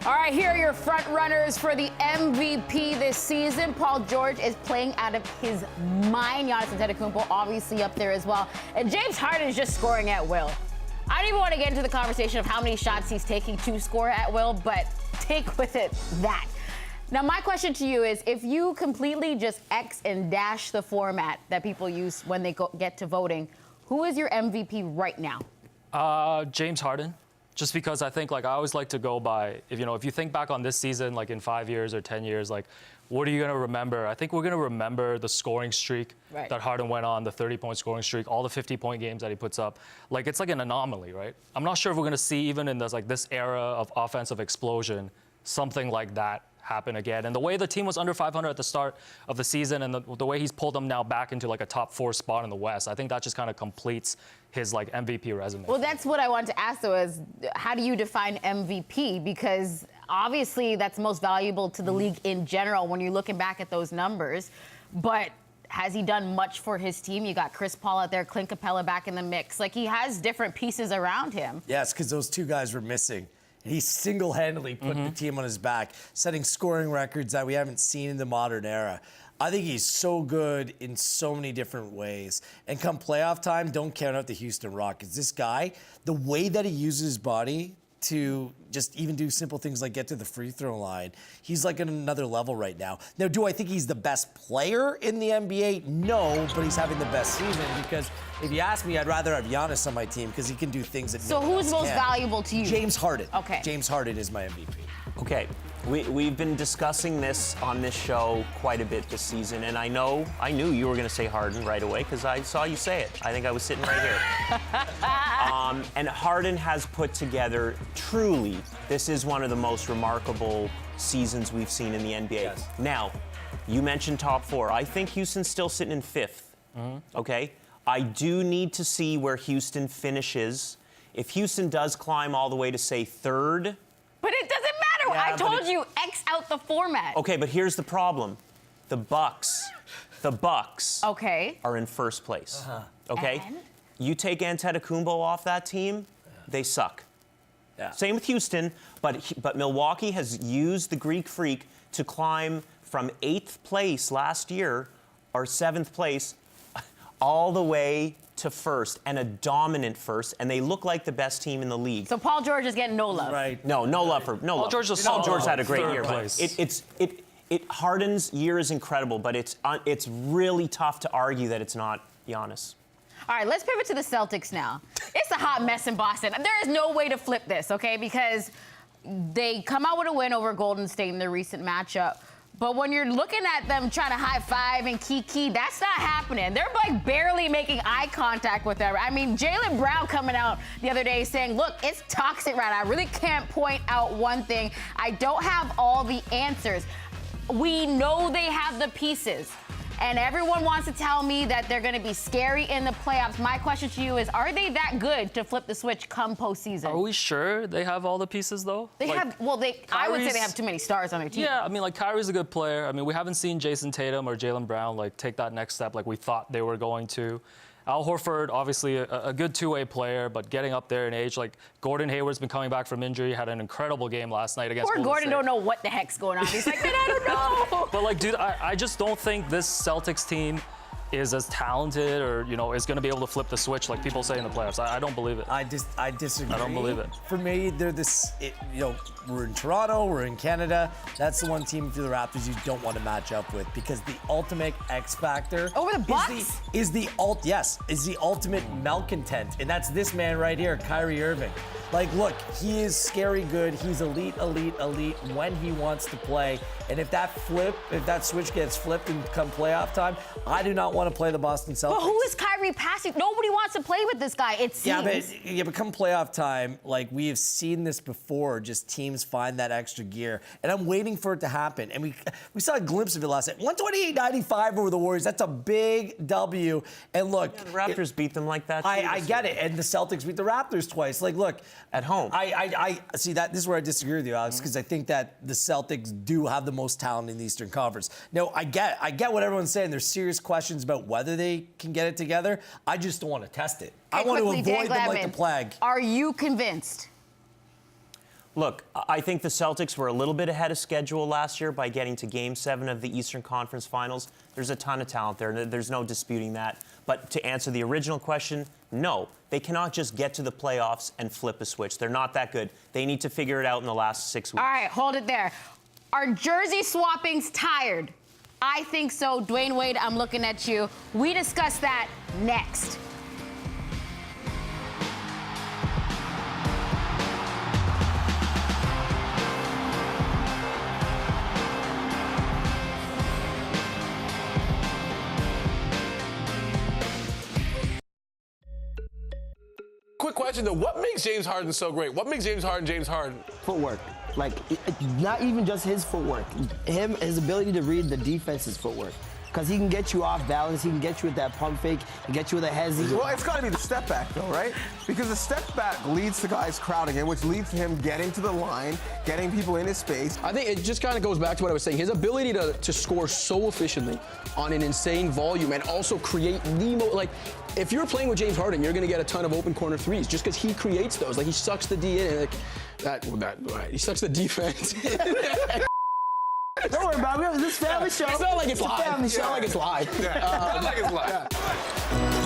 All right, here are your front runners for the MVP this season. Paul George is playing out of his mind. Giannis Antetokounmpo obviously up there as well. And James Harden is just scoring at will. I don't even want to get into the conversation of how many shots he's taking to score at will, but take with it that. Now, my question to you is, if you completely just X and dash the format that people use when they get to voting, who is your MVP right now? James Harden. Just because I think, I always like to go by, if you think back on this season, in 5 years or 10 years, what are you going to remember? I think we're going to remember the scoring streak that Harden went on, the 30-point scoring streak, all the 50-point games that he puts up. It's like an anomaly, right? I'm not sure if we're going to see, even in this era of offensive explosion, something like that happen again. And the way the team was under 500 at the start of the season and the way he's pulled them now back into a top 4 spot in the West, I think that just kind of completes his MVP resume. Well, that's what I wanted to ask though, is how do you define MVP? Because obviously that's most valuable to the league in general when you're looking back at those numbers. But has he done much for his team? You got Chris Paul out there, Clint Capella back in the mix. He has different pieces around him. Yes, because those two guys were missing. He single-handedly put the team on his back, setting scoring records that we haven't seen in the modern era. I think he's so good in so many different ways. And come playoff time, don't count out the Houston Rockets. This guy, the way that he uses his body to just even do simple things like get to the free throw line, he's at another level right now. Now, do I think he's the best player in the NBA? No, but he's having the best season because if you ask me, I'd rather have Giannis on my team because he can do things that So no one who's else most can. valuable to you? James Harden. Okay. James Harden is my MVP. Okay, we've been discussing this on this show quite a bit this season, and I knew you were going to say Harden right away because I saw you say it. I think I was sitting right here. And Harden has put together, truly, this is one of the most remarkable seasons we've seen in the NBA. Yes. Now, you mentioned top 4. I think Houston's still sitting in 5th, okay? I do need to see where Houston finishes. If Houston does climb all the way to, say, 3rd, But it doesn't matter. Yeah, I told you, X out the format. okay, but here's the problem. The Bucks Okay. are in 1st place. Okay? And? You take Antetokounmpo off that team, they suck. Yeah. Same with Houston, but Milwaukee has used the Greek Freak to climb from 8th place last year, or 7th place, all the way to 1st, and a dominant 1st, and they look like the best team in the league. So Paul George is getting no love. Right. No love for no. Paul love. George is Paul George solid. had a great 3rd year. place. It Harden's year is incredible, but it's really tough to argue that it's not Giannis. All right, let's pivot to the Celtics now. It's a hot mess in Boston. There is no way to flip this, okay? Because they come out with a win over Golden State in their recent matchup. But when you're looking at them trying to high five and kiki, that's not happening. They're barely making eye contact with them. I mean, Jaylen Brown coming out the other day saying, look, it's toxic right now. I really can't point out one thing. I don't have all the answers. We know they have the pieces. And everyone wants to tell me that they're going to be scary in the playoffs. My question to you is, are they that good to flip the switch come postseason? Are we sure they have all the pieces, though? They have, I would say they have too many stars on their team. Yeah, I mean, Kyrie's a good player. I mean, we haven't seen Jason Tatum or Jaylen Brown, take that next step like we thought they were going to. Al Horford, obviously a good two-way player, but getting up there in age. Gordon Hayward's been coming back from injury, had an incredible game last night against Golden Gordon State. don't know what the heck's going on. He's like, man, I don't know. But dude, I just don't think this Celtics team is as talented or, is going to be able to flip the switch like people say in the playoffs. I don't believe it. I disagree. I don't believe it. For me, they're we're in Toronto, we're in Canada. That's the one team for the Raptors you don't want to match up with because the ultimate X factor over the Bucks is the ultimate malcontent, and that's this man right here, Kyrie Irving. Look, he is scary good. He's elite when he wants to play. And if that switch gets flipped and come playoff time, I do not want to play the Boston Celtics. But who is Kyrie passing? Nobody wants to play with this guy, it seems. Yeah, but come playoff time, we have seen this before, just teams find that extra gear. And I'm waiting for it to happen. And we saw a glimpse of it last night. 128-95 over the Warriors. That's a big W. And look. Yeah, the Raptors beat them like that, too. I get it. And the Celtics beat the Raptors twice. Look. At home. I see that. This is where I disagree with you, Alex, because I think that the Celtics do have the most talent in the Eastern Conference. No, I get what everyone's saying. There's serious questions about whether they can get it together. I just don't want to test it. I want to avoid them like the plague. Are you convinced? Look, I think the Celtics were a little bit ahead of schedule last year by getting to Game 7 of the Eastern Conference Finals. There's a ton of talent there. There's no disputing that. But to answer the original question, no. They cannot just get to the playoffs and flip a switch. They're not that good. They need to figure it out in the last 6 weeks. All right, hold it there. Are jersey swappings tired? I think so. Dwayne Wade, I'm looking at you. We discuss that next. Quick question though, what makes James Harden so great? What makes James Harden? Footwork. Like, not even just his footwork. His ability to read the defense's footwork. Because he can get you off balance, he can get you with that pump fake, he can get you with a hezzy. Well, it's got to be the step back, though, right? Because the step back leads to guys crowding him, which leads to him getting to the line, getting people in his space. I think it just kind of goes back to what I was saying. His ability to score so efficiently on an insane volume and also create the like, if you're playing with James Harden, you're going to get a ton of open corner threes just because he creates those. Like, he sucks the D in, and he sucks the defense. Don't worry about it. This family show. It's not like it's live. Family It's show. not like it's live. Yeah. Not like it's live. Yeah.